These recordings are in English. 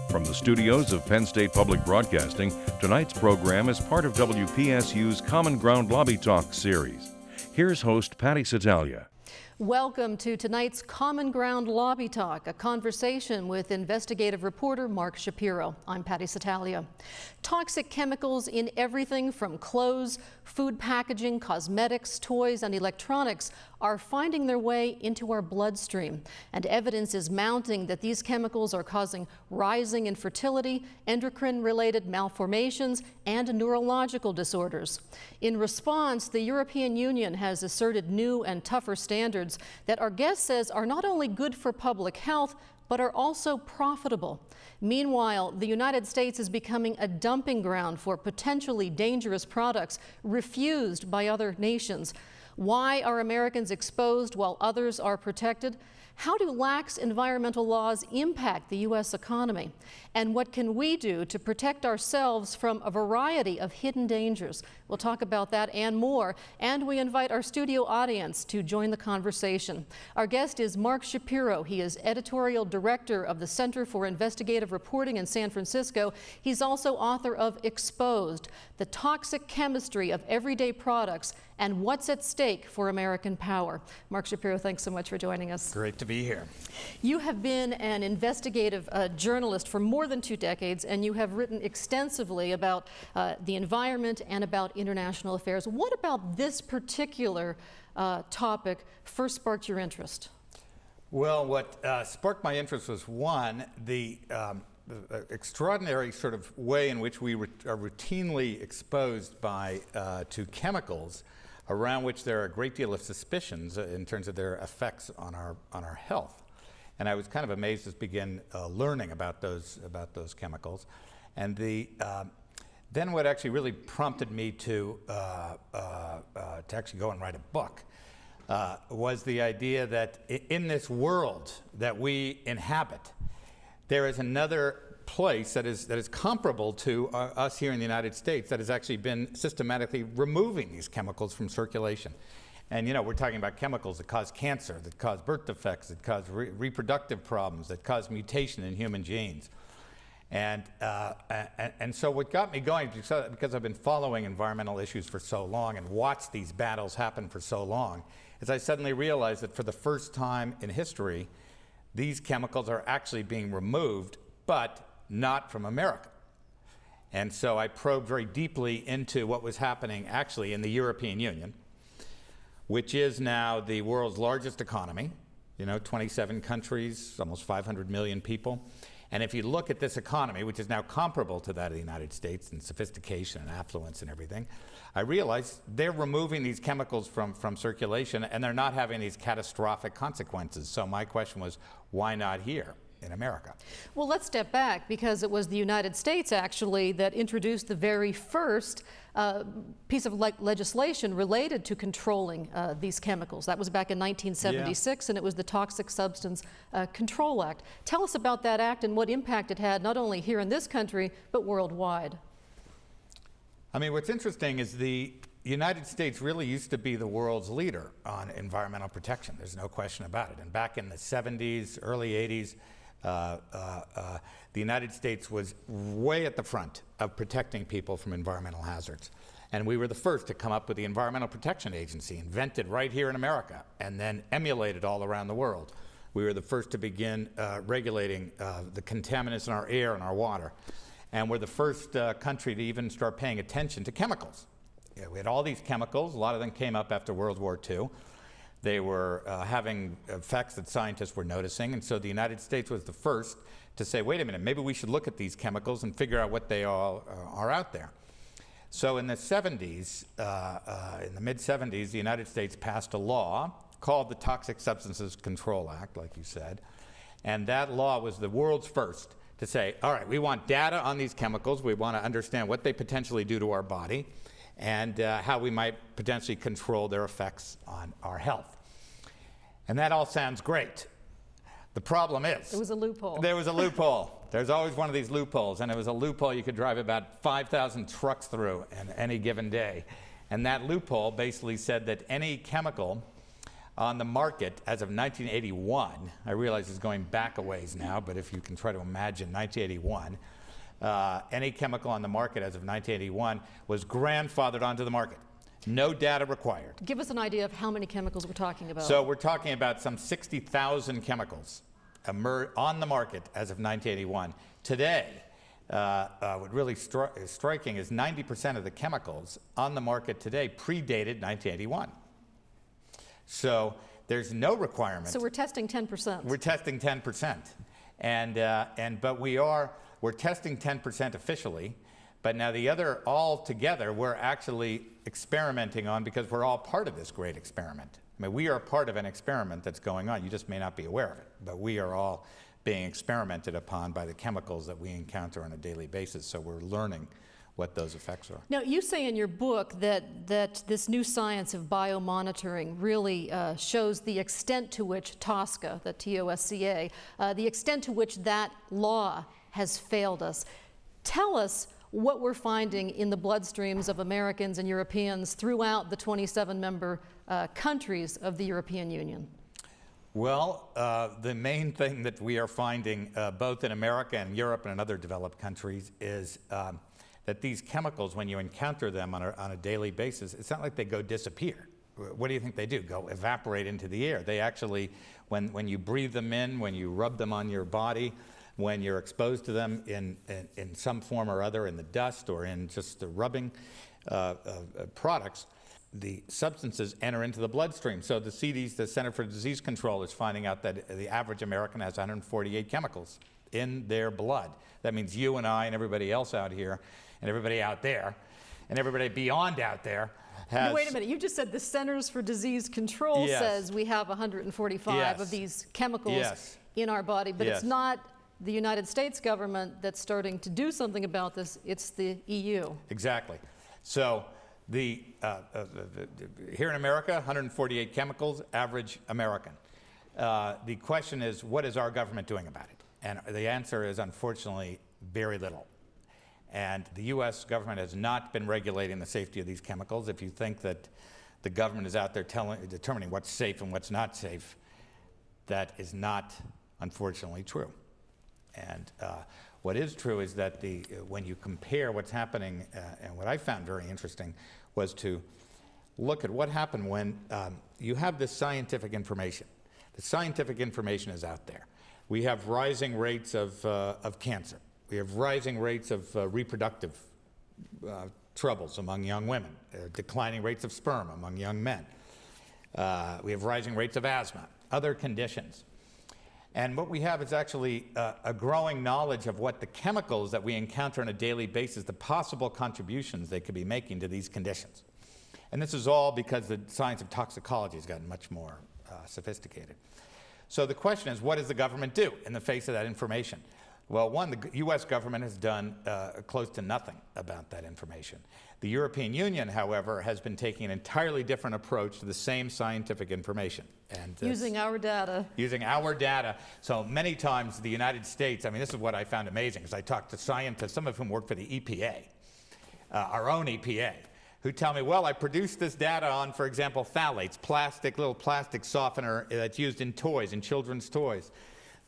From the studios of Penn State Public Broadcasting, tonight's program is part of WPSU's Common Ground Lobby Talk series. Here's host Patty Satalia. Welcome to tonight's Common Ground Lobby Talk, a conversation with investigative reporter Mark Schapiro. I'm Patty Satalia. Toxic chemicals in everything from clothes, food packaging, cosmetics, toys, and electronics are finding their way into our bloodstream. And evidence is mounting that these chemicals are causing rising infertility, endocrine-related malformations, and neurological disorders. In response, the European Union has asserted new and tougher standards that our guest says are not only good for public health, but are also profitable. Meanwhile, the United States is becoming a dumping ground for potentially dangerous products refused by other nations. Why are Americans exposed while others are protected? How do lax environmental laws impact the U.S. economy? And what can we do to protect ourselves from a variety of hidden dangers? We'll talk about that and more, and we invite our studio audience to join the conversation. Our guest is Mark Schapiro. He is editorial director of the Center for Investigative Reporting in San Francisco. He's also author of Exposed: The Toxic Chemistry of Everyday Products and What's at Stake for American Power. Mark Schapiro, thanks so much for joining us. Great to be here. You have been an investigative journalist for more than 2 decades, and you have written extensively about the environment and about international affairs. What about this particular topic first sparked your interest? Well, what sparked my interest was, one, the extraordinary sort of way in which we are routinely exposed to chemicals around which there are a great deal of suspicions in terms of their effects on our health. And I was kind of amazed to begin learning about those chemicals. And then what actually really prompted me to actually go and write a book was the idea that in this world that we inhabit, there is another place that is comparable to us here in the United States that has actually been systematically removing these chemicals from circulation. And you know, we're talking about chemicals that cause cancer, that cause birth defects, that cause reproductive problems, that cause mutation in human genes. And so what got me going, because I've been following environmental issues for so long and watched these battles happen for so long, is I suddenly realized that for the first time in history, these chemicals are actually being removed, but not from America. And so I probed very deeply into what was happening actually in the European Union, which is now the world's largest economy, 27 countries, almost 500 million people. And if you look at this economy, which is now comparable to that of the United States in sophistication and affluence and everything, I realized they're removing these chemicals from circulation and they're not having these catastrophic consequences. So my question was, why not here in America? Well, let's step back, because it was the United States actually that introduced the very first piece of legislation related to controlling these chemicals. That was back in 1976, and it was the Toxic Substance Control Act. Tell us about that act and what impact it had not only here in this country, but worldwide. I mean, what's interesting is the United States really used to be the world's leader on environmental protection. There's no question about it. And back in the 70s, early 80s, the United States was way at the front of protecting people from environmental hazards. And we were the first to come up with the Environmental Protection Agency, invented right here in America, and then emulated all around the world. We were the first to begin regulating the contaminants in our air and our water. And we're the first country to even start paying attention to chemicals. We had all these chemicals. A lot of them came up after World War II. They were having effects that scientists were noticing, and so the United States was the first to say, wait a minute, maybe we should look at these chemicals and figure out what they all are out there. So in the 70s, in the mid-70s, the United States passed a law called the Toxic Substances Control Act, like you said, and that law was the world's first to say, all right, we want data on these chemicals, we want to understand what they potentially do to our body, and how we might potentially control their effects on our health. And that all sounds great. The problem is, there was a loophole. There was a loophole. There's always one of these loopholes, and it was a loophole you could drive about 5,000 trucks through in any given day. And that loophole basically said that any chemical on the market as of 1981, I realize it's going back a ways now, but if you can try to imagine 1981, any chemical on the market as of 1981 was grandfathered onto the market. No data required. Give us an idea of how many chemicals we're talking about. So we're talking about some 60,000 chemicals on the market as of 1981. Today, what really striking is 90% of the chemicals on the market today predated 1981. So there's no requirement. So we're testing 10%. We're testing 10%, but we're testing 10% officially. But now the other, all together, we're actually experimenting on, because we're all part of this great experiment. I mean, we are part of an experiment that's going on. You just may not be aware of it, but we are all being experimented upon by the chemicals that we encounter on a daily basis. So we're learning what those effects are. Now, you say in your book that this new science of biomonitoring really shows the extent to which TOSCA, the TOSCA, the extent to which that law has failed us. Tell us what we're finding in the bloodstreams of Americans and Europeans throughout the 27-member countries of the European Union. Well, the main thing that we are finding both in America and Europe and in other developed countries is that these chemicals, when you encounter them on a daily basis, it's not like they go disappear. What do you think they do? Go evaporate into the air. They actually, when you breathe them in, when you rub them on your body, when you're exposed to them in some form or other, in the dust or in just the rubbing products, the substances enter into the bloodstream. So the CDC, the Center for Disease Control, is finding out that the average American has 148 chemicals in their blood. That means you and I and everybody else out here and everybody out there and everybody beyond out there has... No, wait a minute. You just said the Centers for Disease Control says we have 145 of these chemicals in our body, but it's not the United States government that's starting to do something about this. It's the EU. Exactly. So here in America, 148 chemicals, average American. The question is, what is our government doing about it? And the answer is, unfortunately, very little. And the U.S. government has not been regulating the safety of these chemicals. If you think that the government is out there determining what's safe and what's not safe, that is not, unfortunately, true. And what is true is that when you compare what's happening, and what I found very interesting was to look at what happened when you have this scientific information. The scientific information is out there. We have rising rates of cancer. We have rising rates of reproductive troubles among young women, declining rates of sperm among young men. We have rising rates of asthma, other conditions. And what we have is actually a growing knowledge of what the chemicals that we encounter on a daily basis, the possible contributions they could be making to these conditions. And this is all because the science of toxicology has gotten much more sophisticated. So the question is, what does the government do in the face of that information? Well, one, the U.S. government has done close to nothing about that information. The European Union, however, has been taking an entirely different approach to the same scientific information. And using our data. Using our data. So many times the United States, I mean, this is what I found amazing, because I talked to scientists, some of whom work for the EPA, our own EPA, who tell me, well, I produced this data on, for example, phthalates, little plastic softener that's used in toys, in children's toys,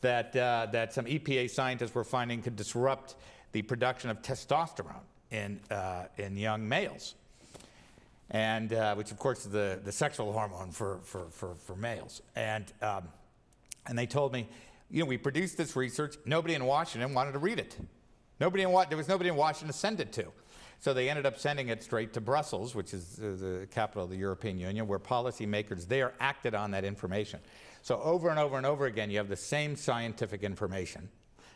that some EPA scientists were finding could disrupt the production of testosterone in young males, and which of course is the sexual hormone for males. And they told me, you know, we produced this research. Nobody in Washington wanted to read it. There was nobody in Washington to send it to. So they ended up sending it straight to Brussels, which is the capital of the European Union, where policymakers there acted on that information. So over and over and over again, you have the same scientific information,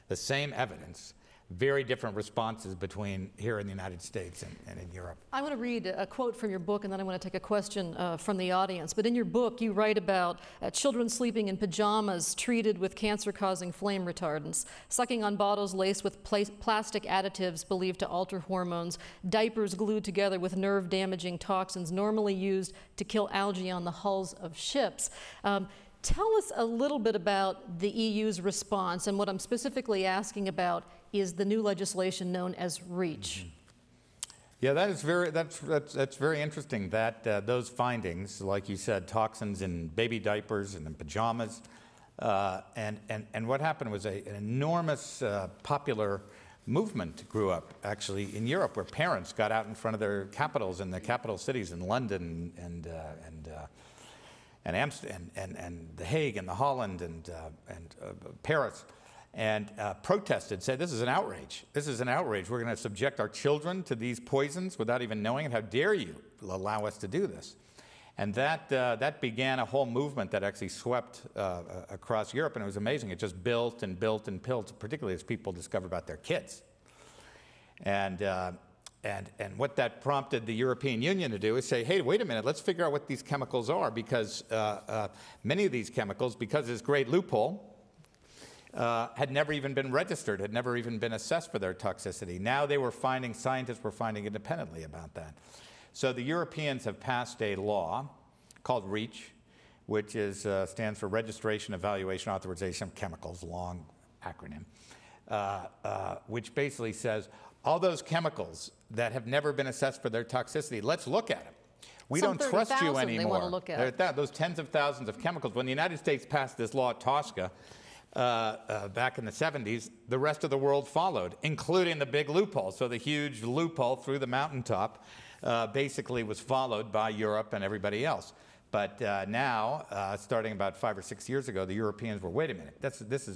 the same evidence, very different responses between here in the United States and in Europe. I want to read a quote from your book, and then I want to take a question from the audience. But in your book, you write about children sleeping in pajamas treated with cancer-causing flame retardants, sucking on bottles laced with plastic additives believed to alter hormones, diapers glued together with nerve-damaging toxins normally used to kill algae on the hulls of ships. Tell us a little bit about the EU's response, and what I'm specifically asking about is the new legislation known as REACH. Yeah, that's very interesting. That those findings, like you said, toxins in baby diapers and in pajamas, and what happened was an enormous popular movement grew up actually in Europe, where parents got out in front of their capitals in the capital cities in London and Amsterdam and The Hague and the Holland and Paris, and protested, said, this is an outrage. This is an outrage. We're going to subject our children to these poisons without even knowing it. How dare you allow us to do this? And that began a whole movement that actually swept across Europe, and it was amazing. It just built and built and built, particularly as people discovered about their kids. And what that prompted the European Union to do is say, hey, wait a minute, let's figure out what these chemicals are, because many of these chemicals, because of this great loophole, had never even been registered, had never even been assessed for their toxicity. Now scientists were finding independently about that. So the Europeans have passed a law called REACH, which stands for Registration, Evaluation, Authorization of Chemicals, long acronym, which basically says all those chemicals that have never been assessed for their toxicity, let's look at them. We don't trust you anymore. They want to look at. Those tens of thousands of chemicals. When the United States passed this law at TSCA back in the 70s, the rest of the world followed, including the big loophole. So the huge loophole through the mountaintop basically was followed by Europe and everybody else. But now, starting about 5 or 6 years ago, the Europeans were, wait a minute,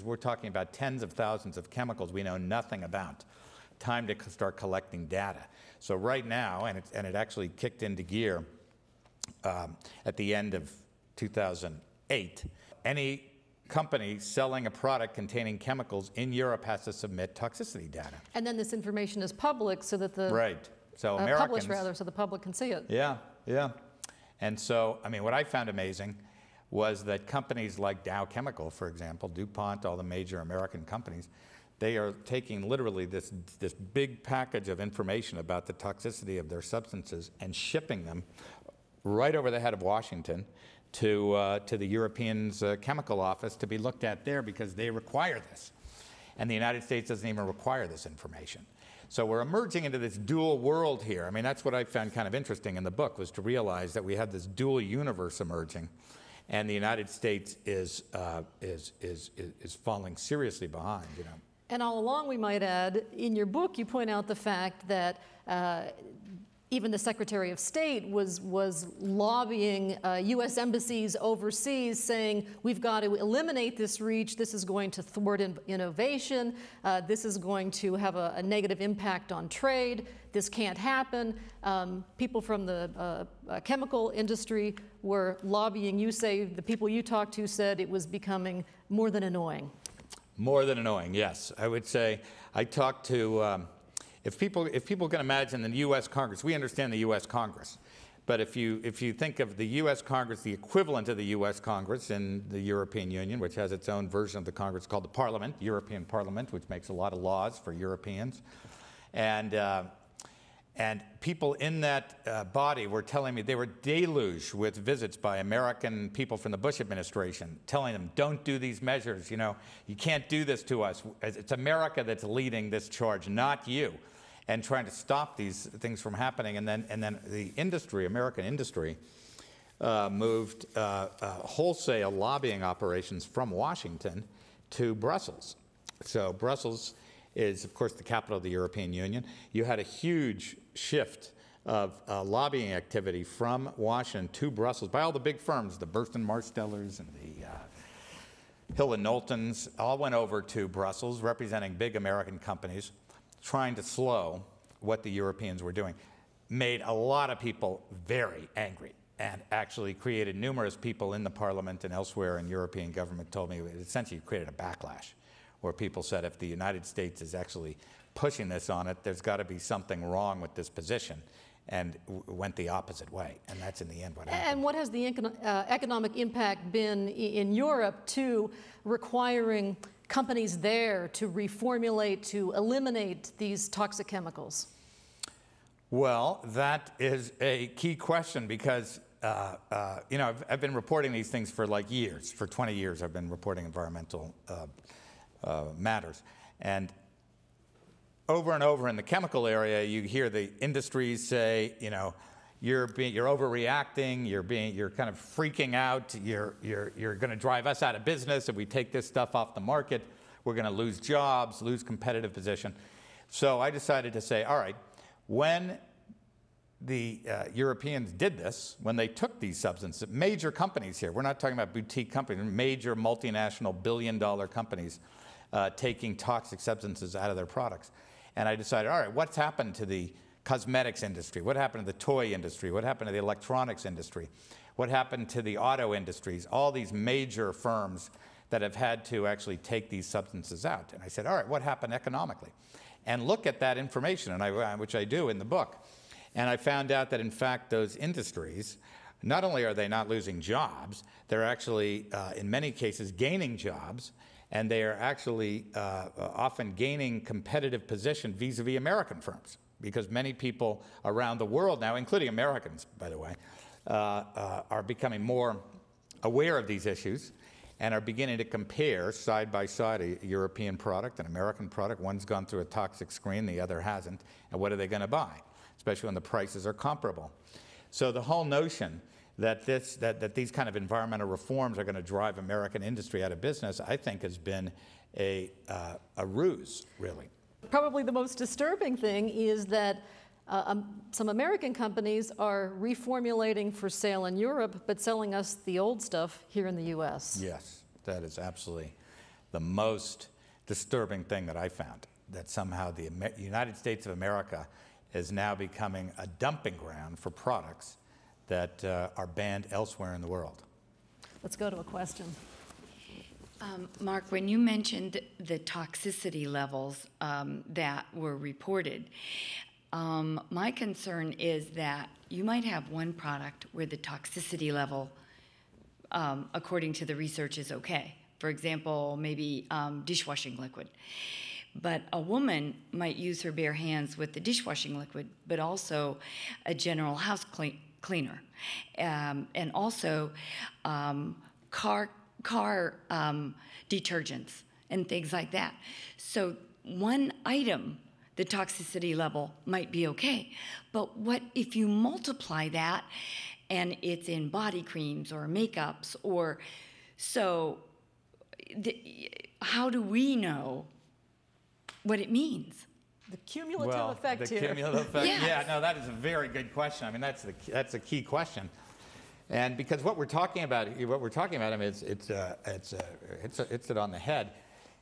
we're talking about tens of thousands of chemicals we know nothing about. Time to start collecting data. So right now, and it actually kicked into gear at the end of 2008, any company selling a product containing chemicals in Europe has to submit toxicity data. And then this information is public so that the right. So published rather, so the public can see it. Yeah, yeah. And so, I mean, what I found amazing was that companies like Dow Chemical, for example, DuPont, all the major American companies, they are taking literally this big package of information about the toxicity of their substances and shipping them right over the head of Washington to the Europeans' chemical office to be looked at there, because they require this. And the United States doesn't even require this information. So we're emerging into this dual world here. I mean, that's what I found kind of interesting in the book, was to realize that we have this dual universe emerging, and the United States is falling seriously behind, you know. And all along, we might add, in your book, you point out the fact that even the Secretary of State was lobbying U.S. embassies overseas, saying, we've got to eliminate this REACH, this is going to thwart innovation, this is going to have a negative impact on trade, this can't happen. People from the chemical industry were lobbying. You say, the people you talked to said it was becoming more than annoying. More than annoying, yes. I would say, I talked to, if people can imagine the U.S. Congress, we understand the U.S. Congress, but if you think of the U.S. Congress, the equivalent of the U.S. Congress in the European Union, which has its own version of the Congress called the Parliament, European Parliament, which makes a lot of laws for Europeans, and people in that body were telling me they were deluged with visits by American people from the Bush administration, telling them, don't do these measures, you know, you can't do this to us. It's America that's leading this charge, not you, and trying to stop these things from happening. And then the industry, American industry, moved wholesale lobbying operations from Washington to Brussels. So Brussels is, of course, the capital of the European Union. You had a huge shift of lobbying activity from Washington to Brussels by all the big firms, the Burton Marstellers and the Hill and Knowltons, all went over to Brussels, representing big American companies, trying to slow what the Europeans were doing. Made a lot of people very angry, and actually created numerous people in the Parliament and elsewhere in European government told me it essentially created a backlash, where people said, if the United States is actually pushing this on it, there's got to be something wrong with this position, and went the opposite way. And that's in the end what happened. And what has the economic impact been in Europe to requiring companies there to reformulate, to eliminate these toxic chemicals? Well, that is a key question, because you know, I've been reporting these things for like years. For 20 years, I've been reporting environmental matters. And over and over in the chemical area, you hear the industries say, you know, you're overreacting, you're kind of freaking out, you're going to drive us out of business if we take this stuff off the market. We're going to lose jobs, lose competitive position. So I decided to say, all right, when the Europeans did this, when they took these substances, major companies here, we're not talking about boutique companies, major multinational billion-dollar companies taking toxic substances out of their products. And I decided, all right, what's happened to the cosmetics industry? What happened to the toy industry? What happened to the electronics industry? What happened to the auto industries? All these major firms that have had to actually take these substances out. And I said, all right, what happened economically? And look at that information, and which I do in the book. And I found out that, in fact, those industries, not only are they not losing jobs, they're actually, in many cases, gaining jobs, and they are actually often gaining competitive position vis-a-vis American firms, because many people around the world now, including Americans, by the way, are becoming more aware of these issues and are beginning to compare side by side a European product, an American product. One's gone through a toxic screen, the other hasn't, and what are they going to buy, especially when the prices are comparable. So the whole notion that these kind of environmental reforms are going to drive American industry out of business, I think, has been a ruse, really. Probably the most disturbing thing is that some American companies are reformulating for sale in Europe, but selling us the old stuff here in the U.S. Yes, that is absolutely the most disturbing thing that I found, that somehow the United States of America is now becoming a dumping ground for products that are banned elsewhere in the world. Let's go to a question. Mark, when you mentioned the toxicity levels that were reported, my concern is that you might have one product where the toxicity level, according to the research, is okay. For example, maybe dishwashing liquid. But a woman might use her bare hands with the dishwashing liquid, but also a general house cleaner, and also car detergents and things like that. So one item, the toxicity level might be okay, but what if you multiply that and it's in body creams or makeups, or so how do we know what it means? The cumulative effect here. The cumulative effect. Yes. Yeah, no, that is a very good question. I mean, that's a key question, and because what we're talking about, I mean, it's it on the head,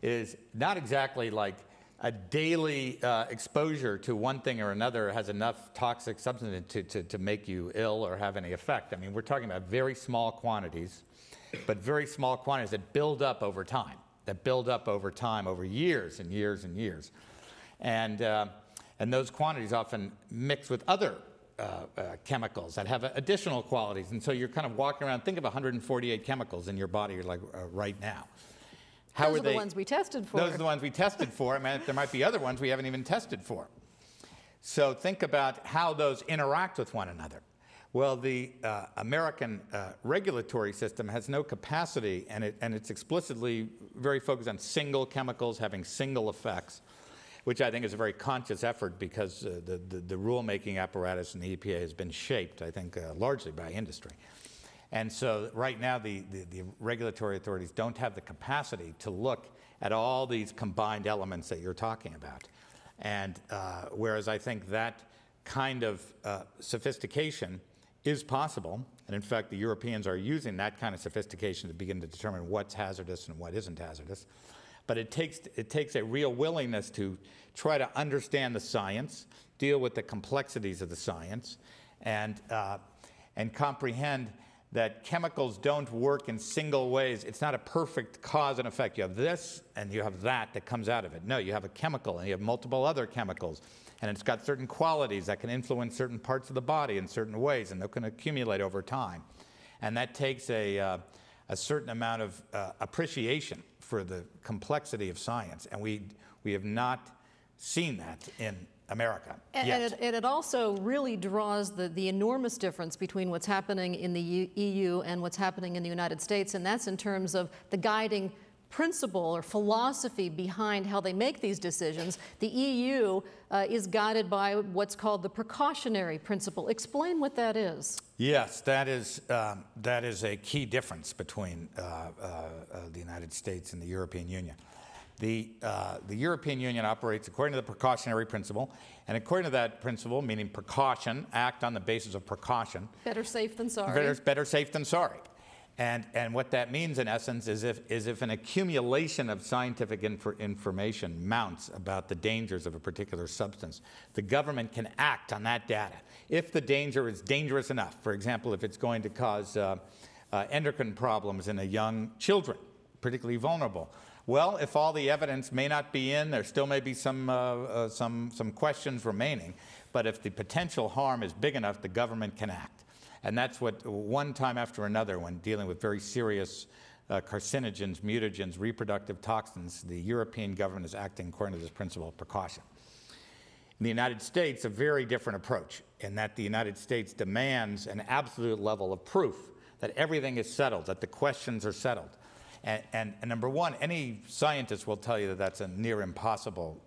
is not exactly like a daily exposure to one thing or another has enough toxic substance to make you ill or have any effect. I mean, we're talking about very small quantities, but very small quantities that build up over time, over years and years and years. And those quantities often mix with other chemicals that have additional qualities. And so you're kind of walking around, think of 148 chemicals in your body like right now. Those are the ones we tested for. Those are the ones we tested for. I mean, there might be other ones we haven't even tested for. So think about how those interact with one another. Well, the American regulatory system has no capacity, and it's explicitly very focused on single chemicals having single effects, which I think is a very conscious effort, because the rulemaking apparatus in the EPA has been shaped, I think, largely by industry. And so right now the regulatory authorities don't have the capacity to look at all these combined elements that you're talking about. And whereas I think that kind of sophistication is possible, and in fact the Europeans are using that kind of sophistication to begin to determine what's hazardous and what isn't hazardous. But it takes a real willingness to try to understand the science, deal with the complexities of the science, and comprehend that chemicals don't work in single ways. It's not a perfect cause and effect. You have this and you have that comes out of it. No, you have a chemical and you have multiple other chemicals, and it's got certain qualities that can influence certain parts of the body in certain ways, and they can accumulate over time. And that takes a certain amount of appreciation for the complexity of science, and we have not seen that in America yet. And it also really draws the enormous difference between what's happening in the EU and what's happening in the United States, and that's in terms of the guiding principle or philosophy behind how they make these decisions. The EU is guided by what's called the precautionary principle. Explain what that is. Yes, that is a key difference between the United States and the European Union. The European Union operates according to the precautionary principle, and according to that principle, meaning precaution, act on the basis of precaution. Better safe than sorry. Better safe than sorry. And what that means, in essence, is if an accumulation of scientific information mounts about the dangers of a particular substance, the government can act on that data. If the danger is dangerous enough, for example, if it's going to cause endocrine problems in young children, particularly vulnerable, well, if all the evidence may not be in, there still may be some questions remaining, but if the potential harm is big enough, the government can act. And that's what, one time after another, when dealing with very serious carcinogens, mutagens, reproductive toxins, the European government is acting according to this principle of precaution. In the United States, a very different approach, in that the United States demands an absolute level of proof that everything is settled, that the questions are settled. And number one, any scientist will tell you that that's a near impossible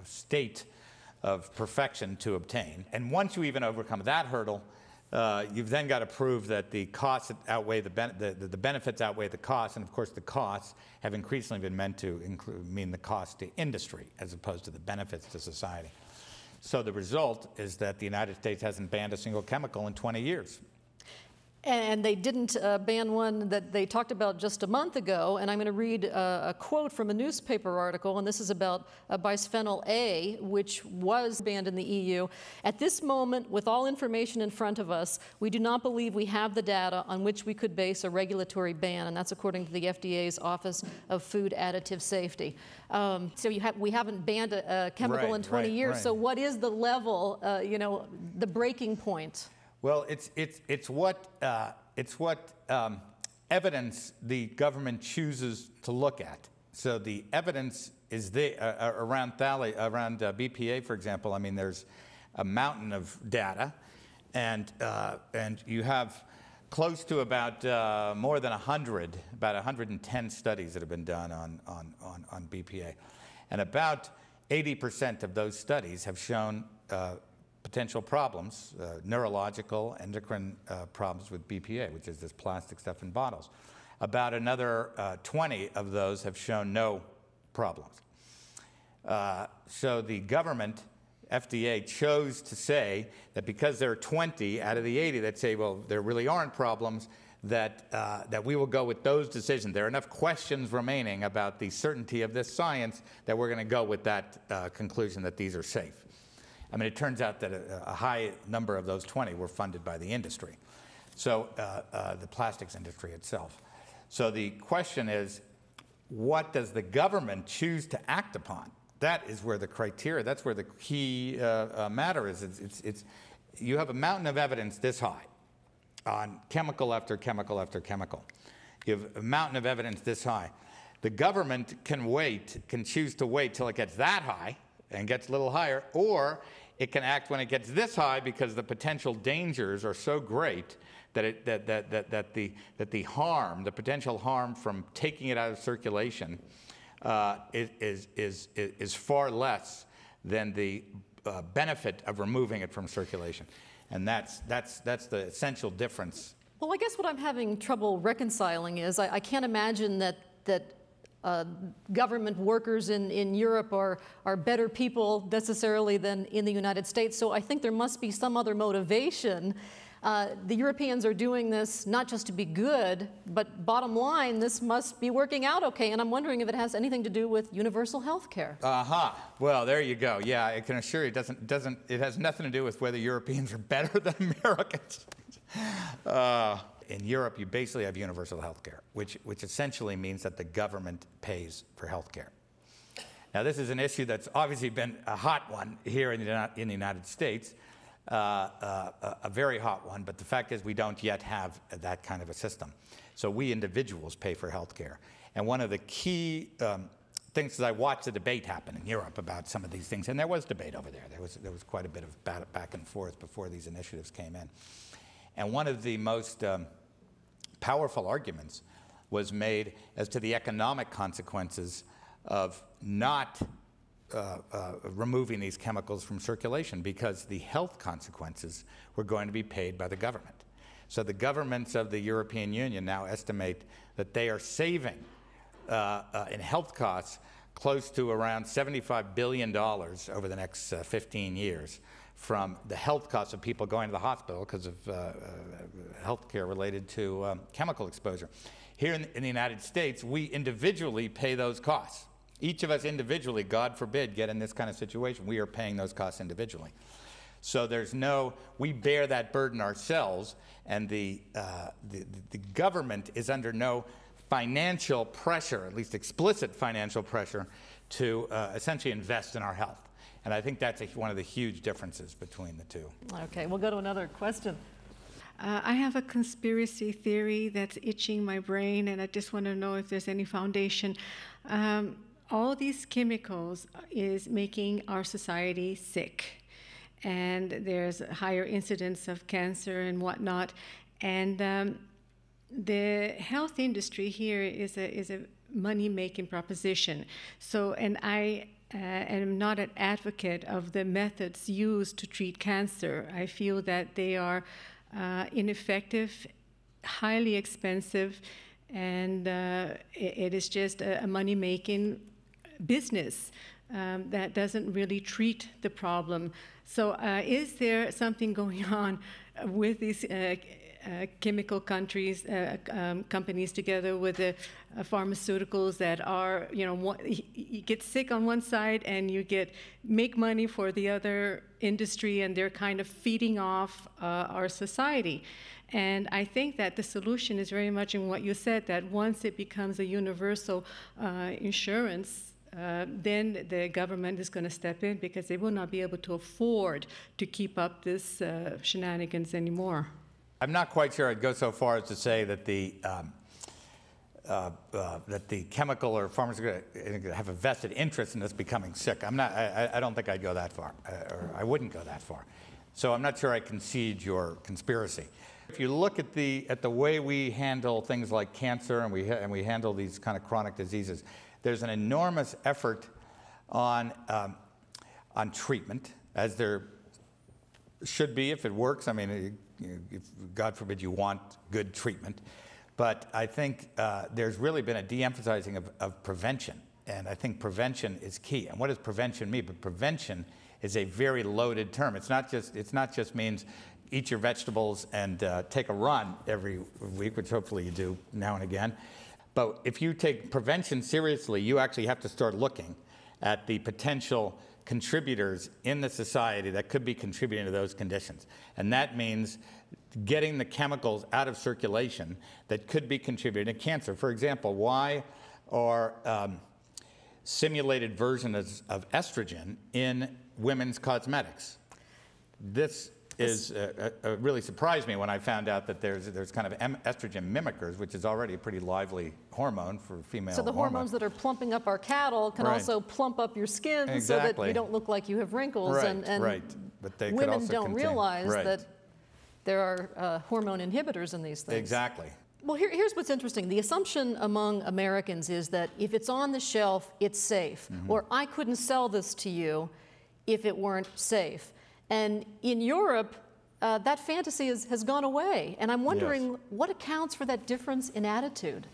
state of perfection to obtain. And once you even overcome that hurdle, you've then got to prove that the costs outweigh the benefits outweigh the costs, and of course the costs have increasingly been meant to mean the cost to industry as opposed to the benefits to society. So the result is that the United States hasn't banned a single chemical in 20 years. And they didn't ban one that they talked about just a month ago, and I'm going to read a quote from a newspaper article, and this is about bisphenol A, which was banned in the EU. At this moment, with all information in front of us, we do not believe we have the data on which we could base a regulatory ban, and that's according to the FDA's Office of Food Additive Safety. So we haven't banned a chemical in 20 years, so what is the level, the breaking point? Well, it's what evidence the government chooses to look at. So the evidence is there around BPA, for example. I mean, there's a mountain of data, and you have close to about more than 100, about 110 studies that have been done on BPA, and about 80% of those studies have shown potential problems, neurological, endocrine problems with BPA, which is this plastic stuff in bottles. About another 20 of those have shown no problems. So the government, FDA, chose to say that because there are 20 out of the 80 that say, well, there really aren't problems, that we will go with those decisions. There are enough questions remaining about the certainty of this science that we're going to go with that conclusion that these are safe. I mean, it turns out that a high number of those 20 were funded by the industry, so the plastics industry itself. So the question is, what does the government choose to act upon? That is where the criteria, that's where the key matter is. You have a mountain of evidence this high on chemical after chemical after chemical. You have a mountain of evidence this high. The government can choose to wait till it gets that high and gets a little higher, or it can act when it gets this high because the potential dangers are so great that the harm, the potential harm from taking it out of circulation is far less than the benefit of removing it from circulation. And that's the essential difference. Well, I guess what I'm having trouble reconciling is I can't imagine that government workers in Europe are better people necessarily than in the United States. So I think there must be some other motivation. The Europeans are doing this not just to be good, but bottom line, this must be working out okay. And I'm wondering if it has anything to do with universal health care. Well, there you go. Yeah, I can assure you it has nothing to do with whether Europeans are better than Americans. In Europe, you basically have universal health care, which essentially means that the government pays for health care. Now, this is an issue that's obviously been a hot one here in the United States, a very hot one, but the fact is we don't yet have that kind of a system. So we individuals pay for health care. And one of the key things is I watched the debate happen in Europe about some of these things, and there was debate over there. There was quite a bit of back and forth before these initiatives came in. And one of the most powerful arguments was made as to the economic consequences of not removing these chemicals from circulation, because the health consequences were going to be paid by the government. So the governments of the European Union now estimate that they are saving in health costs close to around $75 billion over the next 15 years from the health costs of people going to the hospital because of health care related to chemical exposure. Here in the United States, we individually pay those costs. Each of us individually, God forbid, get in this kind of situation. We are paying those costs individually. So we bear that burden ourselves, and the government is under no financial pressure, at least explicit financial pressure, to essentially invest in our health. And I think that's one of the huge differences between the two. Okay, we'll go to another question. I have a conspiracy theory that's itching my brain, and I just want to know if there's any foundation. All these chemicals is making our society sick, and there's a higher incidence of cancer and whatnot. And the health industry here is a money-making proposition. So, and I am not an advocate of the methods used to treat cancer. I feel that they are ineffective, highly expensive, and it is just a money-making business that doesn't really treat the problem. So is there something going on with these chemical companies together with the pharmaceuticals that are, you get sick on one side and you make money for the other industry, and they're kind of feeding off our society. And I think that the solution is very much in what you said, that once it becomes a universal insurance, then the government is going to step in, because they will not be able to afford to keep up this shenanigans anymore. I'm not quite sure I'd go so far as to say that the chemical or pharmaceutical have a vested interest in us becoming sick. I don't think I'd go that far, or I wouldn't go that far. So I'm not sure I concede your conspiracy. If you look at the way we handle things like cancer and we handle these kind of chronic diseases, there's an enormous effort on treatment, as there should be if it works. I mean, if, God forbid, you want good treatment. But I think there's really been a de-emphasizing of prevention, and I think prevention is key. And what does prevention mean? But prevention is a very loaded term. It's not just means eat your vegetables and take a run every week, which hopefully you do now and again. But if you take prevention seriously, you actually have to start looking at the potential contributors in the society that could be contributing to those conditions. And that means getting the chemicals out of circulation that could be contributing to cancer. For example, why are simulated versions of estrogen in women's cosmetics? This really surprised me when I found out that there's kind of estrogen mimickers, which is already a pretty lively hormone for female. So the hormones that are plumping up our cattle can also plump up your skin, so that you don't look like you have wrinkles. Right. But they women could also don't realize that there are hormone inhibitors in these things. Exactly. Well, here's what's interesting. The assumption among Americans is that if it's on the shelf, it's safe. Mm-hmm. Or I couldn't sell this to you if it weren't safe. And in Europe, that fantasy has gone away. And I'm wondering what accounts for that difference in attitude?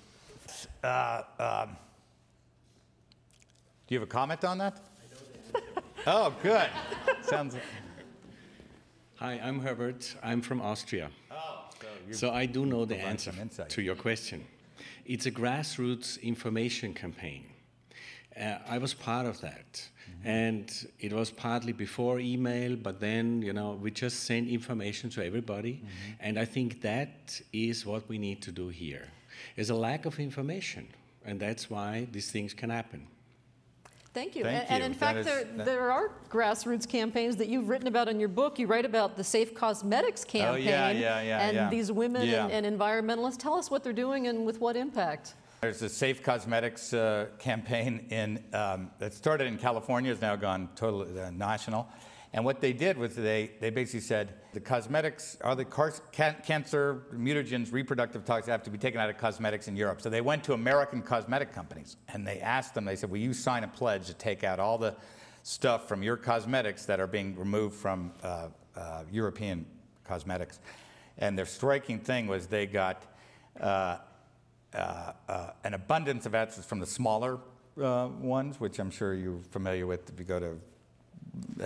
Do you have a comment on that? Oh, good. Sounds. Hi, I'm Herbert. I'm from Austria. So I do know the answer to your question. It's a grassroots information campaign. I was part of that. And it was partly before email, but then, we just send information to everybody. And I think that is what we need to do here. There's a lack of information, and that's why these things can happen. Thank you. And in fact, there are grassroots campaigns that you've written about in your book. You write about the Safe Cosmetics campaign and these women and environmentalists. Tell us what they're doing and with what impact. There's a Safe Cosmetics campaign that started in California, has now gone totally national. And what they did was they basically said the cosmetics are the cancer, mutagens, reproductive toxins have to be taken out of cosmetics in Europe. So they went to American cosmetic companies and they asked them, they said, will you sign a pledge to take out all the stuff from your cosmetics that are being removed from European cosmetics? And their striking thing was they got an abundance of answers from the smaller ones, which I'm sure you're familiar with if you go to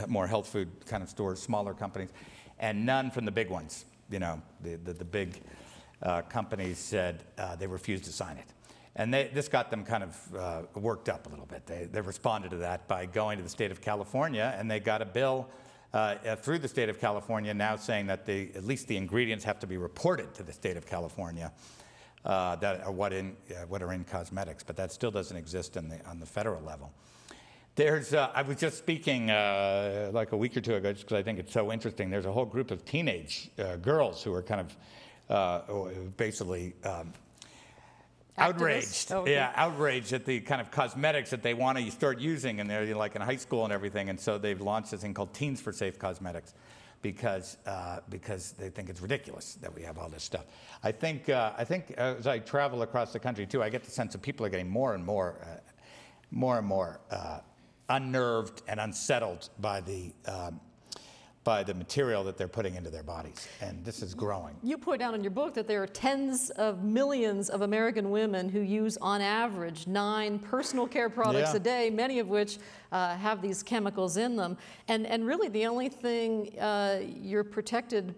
more health food kind of stores, smaller companies, and none from the big ones. You know, the big companies said they refused to sign it. And this got them kind of worked up a little bit. They responded to that by going to the state of California, and they got a bill through the state of California now saying that at least the ingredients have to be reported to the state of California that are what are in cosmetics, but that still doesn't exist on the federal level. I was just speaking like a week or two ago, just because I think it's so interesting. There's a whole group of teenage girls who are kind of basically outraged. Oh, okay. Yeah, outraged at the kind of cosmetics that they want to start using, and they're like in high school and everything. And so they've launched this thing called Teens for Safe Cosmetics, because they think it's ridiculous that we have all this stuff. I think as I travel across the country too, I get the sense that people are getting more and more unnerved and unsettled by the material that they're putting into their bodies, and this is growing. You point out in your book that there are tens of millions of American women who use, on average, 9 personal care products a day, many of which have these chemicals in them. And really the only thing you're protected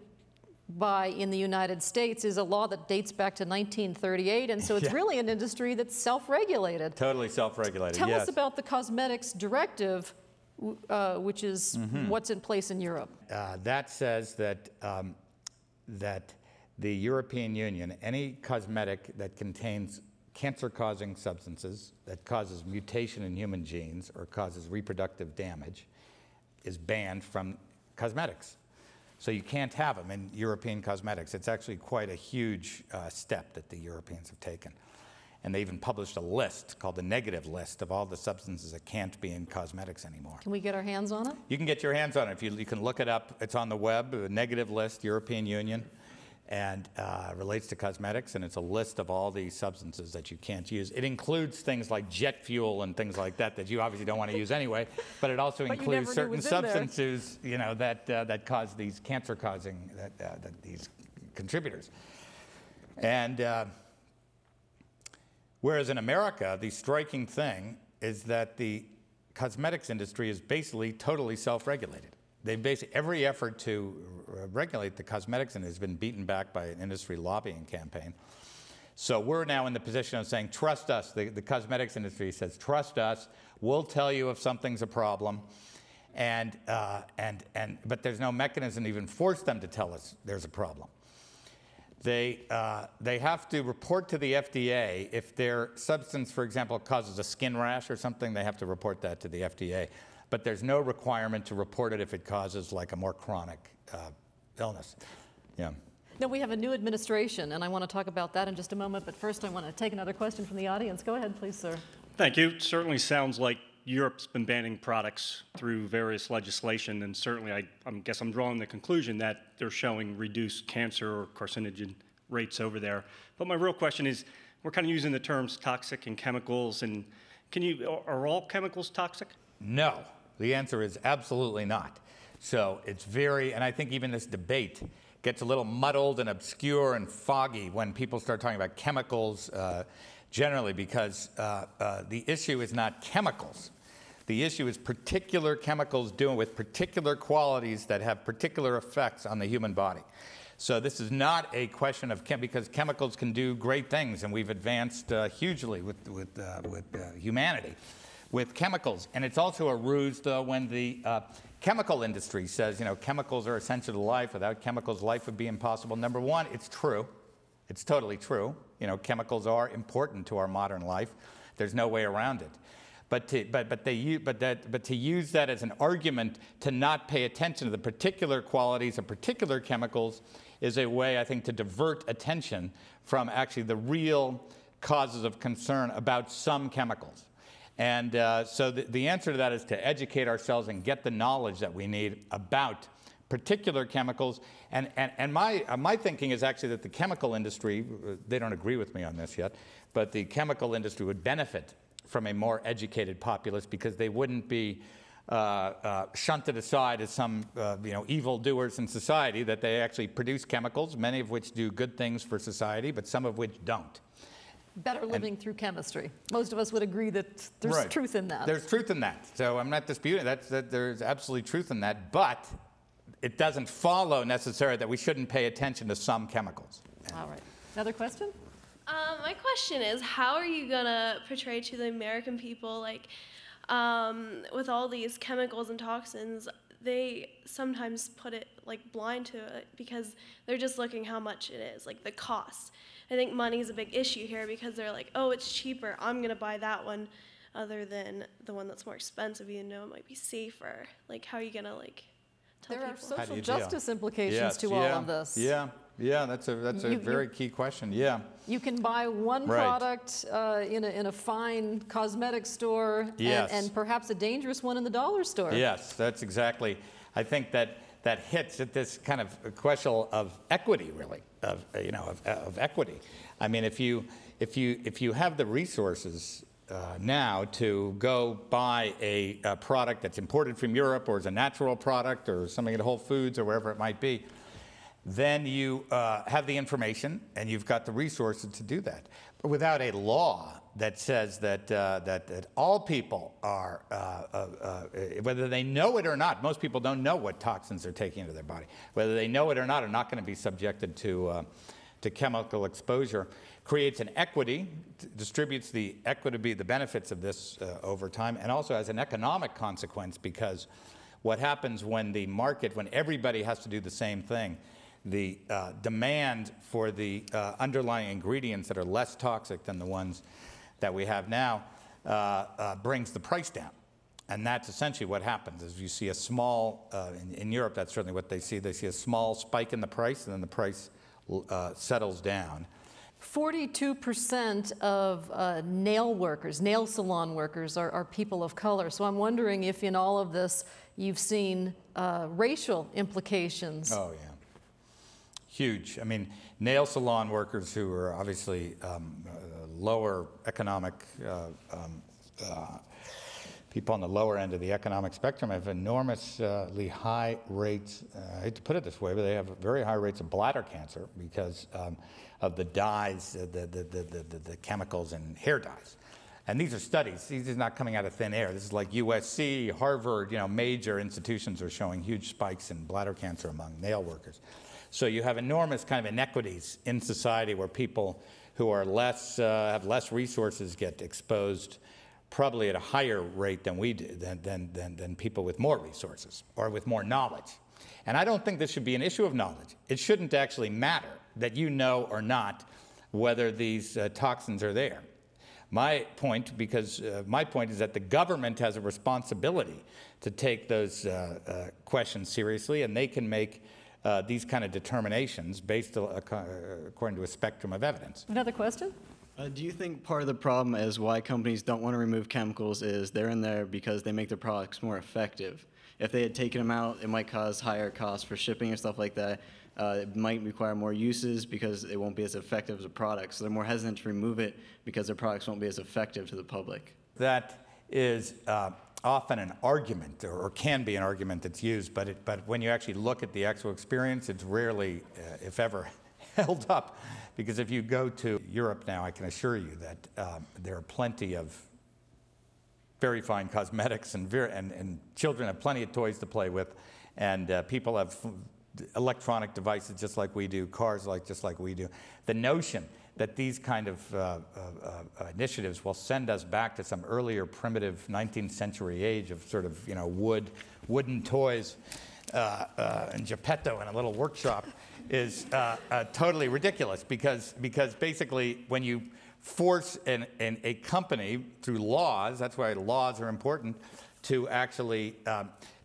by in the United States is a law that dates back to 1938, and so it's really an industry that's self-regulated. Totally self-regulated, Tell us about the Cosmetics Directive, which is what's in place in Europe. That says that the European Union, any cosmetic that contains cancer-causing substances, that causes mutation in human genes or causes reproductive damage, is banned from cosmetics. So you can't have them in European cosmetics. It's actually quite a huge step that the Europeans have taken. And they even published a list called the negative list of all the substances that can't be in cosmetics anymore. Can we get our hands on it? You can get your hands on it. You can look it up. It's on the web, a negative list, European Union, and relates to cosmetics, and it's a list of all these substances that you can't use. It includes things like jet fuel and things like that you obviously don't want to use anyway, but it also includes certain substances, you know, that cause these cancer-causing, these contributors. And whereas in America, the striking thing is that the cosmetics industry is basically totally self-regulated. Every effort to regulate the cosmetics industry has been beaten back by an industry lobbying campaign. So we're now in the position of saying, trust us. The cosmetics industry says, trust us. We'll tell you if something's a problem. But there's no mechanism to even force them to tell us there's a problem. They have to report to the FDA if their substance, for example, causes a skin rash or something. They have to report that to the FDA. But there's no requirement to report it if it causes like a more chronic illness. Yeah. Now we have a new administration, and I want to talk about that in just a moment. But first, I want to take another question from the audience. Go ahead, please, sir. Thank you. It certainly sounds like Europe's been banning products through various legislation, and certainly I guess I'm drawing the conclusion that they're showing reduced cancer or carcinogen rates over there. But my real question is, we're kind of using the terms toxic and chemicals, and are all chemicals toxic? No. The answer is absolutely not. So it's and I think even this debate gets a little muddled and obscure and foggy when people start talking about chemicals generally, because the issue is not chemicals. The issue is particular chemicals doing with particular qualities that have particular effects on the human body. So this is not a question of because chemicals can do great things, and we've advanced hugely with humanity with chemicals. And it's also a ruse, though, when the chemical industry says, you know, chemicals are essential to life. Without chemicals, life would be impossible. Number one, it's true. It's totally true. You know, chemicals are important to our modern life. There's no way around it. But to use that as an argument to not pay attention to the particular qualities of particular chemicals is a way, I think, to divert attention from actually the real causes of concern about some chemicals. And so the answer to that is to educate ourselves and get the knowledge that we need about particular chemicals. And my thinking is actually that the chemical industry, they don't agree with me on this yet, but the chemical industry would benefit from a more educated populace because they wouldn't be shunted aside as some evildoers in society, that they actually produce chemicals, many of which do good things for society, but some of which don't. Better living through chemistry. Most of us would agree that there's Right. truth in that. There's truth in that. So I'm not disputing that there's absolutely truth in that, but it doesn't follow necessarily that we shouldn't pay attention to some chemicals. All right. Another question? My question is, how are you gonna portray to the American people, like, with all these chemicals and toxins, they sometimes put it like blind to it because they're just looking how much it is, like the cost. I think money is a big issue here because they're like, oh, it's cheaper, I'm gonna buy that one, other than the one that's more expensive, even though it might be safer. Like, how are you gonna like tell There are people? social justice implications to all of this. Yeah, that's a very key question. Yeah. You can buy one Right. product in a fine cosmetic store Yes. and perhaps a dangerous one in the dollar store. Yes, that's exactly. I think that hits at this kind of question of equity, really, of equity. I mean, if you have the resources now to go buy a product that's imported from Europe or is a natural product or something at Whole Foods or wherever it might be, then you have the information and you've got the resources to do that. But without a law that says that all people are, whether they know it or not, most people don't know what toxins they're taking into their body. Whether they know it or not, are not going to be subjected to chemical exposure, creates an equity, distributes the equity, the benefits of this over time, and also has an economic consequence, because what happens when the market, when everybody has to do the same thing, the demand for the underlying ingredients that are less toxic than the ones that we have now brings the price down. And that's essentially what happens, is you see a small, in Europe that's certainly what they see a small spike in the price, and then the price settles down. 42% of nail salon workers are people of color. So I'm wondering if in all of this you've seen racial implications. Oh, yeah. Huge. I mean, nail salon workers who are obviously lower economic, people on the lower end of the economic spectrum have enormously high rates, I hate to put it this way, but they have very high rates of bladder cancer because of the dyes, the chemicals in hair dyes. And these are studies. These are not coming out of thin air. This is like USC, Harvard, major institutions are showing huge spikes in bladder cancer among nail workers. So you have enormous kind of inequities in society where people who are have less resources get exposed probably at a higher rate than we do, than people with more resources or with more knowledge. And I don't think this should be an issue of knowledge. It shouldn't actually matter that you know or not whether these toxins are there. My point is that the government has a responsibility to take those questions seriously, and they can make these kind of determinations based according to a spectrum of evidence. Another question? Do you think part of the problem is why companies don't want to remove chemicals is they're in there because they make their products more effective? If they had taken them out, it might cause higher costs for shipping and stuff like that. It might require more uses because it won't be as effective as a product. So they're more hesitant to remove it because their products won't be as effective to the public. That is often an argument, or can be an argument that's used, but when you actually look at the actual experience, it's rarely, if ever, held up. Because if you go to Europe now, I can assure you that there are plenty of very fine cosmetics, and children have plenty of toys to play with, and people have electronic devices just like we do, cars just like we do. The notion that these kind of initiatives will send us back to some earlier primitive 19th century age of sort of wooden toys and Geppetto in a little workshop is totally ridiculous, because basically when you force a company through laws, that's why laws are important, to actually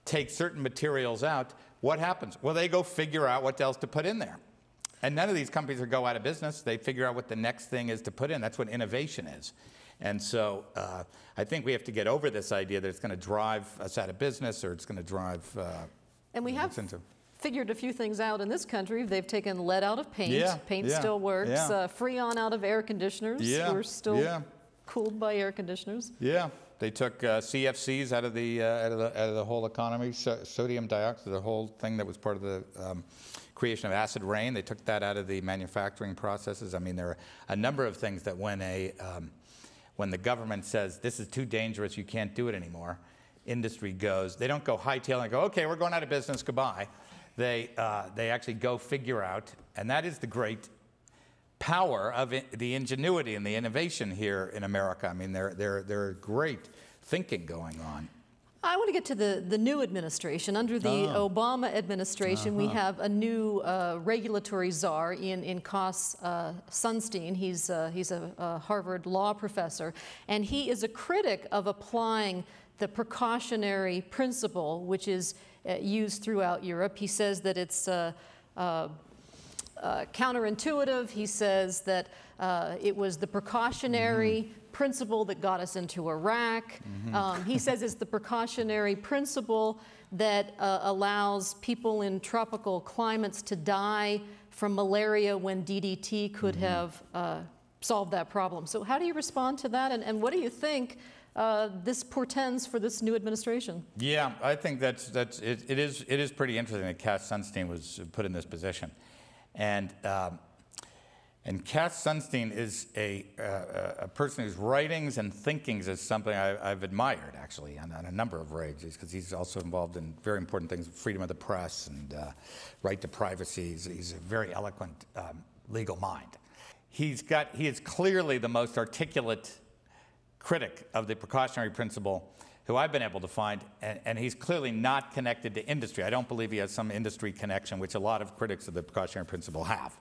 take certain materials out, what happens? Well, they go figure out what else to put in there. And none of these companies go out of business. They figure out what the next thing is to put in. That's what innovation is. And so I think we have to get over this idea that it's going to drive us out of business or it's going to drive and we have into figured a few things out in this country. They've taken lead out of paint. Yeah, Paint yeah, still works. yeah. Freon out of air conditioners. Yeah, We're still yeah. cooled by air conditioners. Yeah, they took CFCs out of the whole economy. Sodium dioxide, the whole thing that was part of the creation of acid rain. They took that out of the manufacturing processes. I mean, there are a number of things that when the government says this is too dangerous, you can't do it anymore, industry goes. They don't go hightailing and go, okay, we're going out of business, goodbye. They actually go figure out, and that is the great power of the ingenuity and the innovation here in America. I mean, there are great thinking going on. I want to get to the new administration. Under the Obama administration, we have a new regulatory czar in Cass Sunstein. He's a Harvard law professor, and he is a critic of applying the precautionary principle, which is used throughout Europe. He says that it's counterintuitive. He says that it was the precautionary principle that got us into Iraq. He says it's the precautionary principle that allows people in tropical climates to die from malaria when DDT could have solved that problem. So how do you respond to that, and what do you think this portends for this new administration? Yeah, I think it is pretty interesting that Cass Sunstein was put in this position, and Cass Sunstein is a person whose writings and thinkings is something I've admired actually on a number of ranges, because he's also involved in very important things, freedom of the press and right to privacy. He's a very eloquent legal mind. He is clearly the most articulate critic of the precautionary principle who I've been able to find, and he's clearly not connected to industry. I don't believe he has some industry connection, which a lot of critics of the precautionary principle have,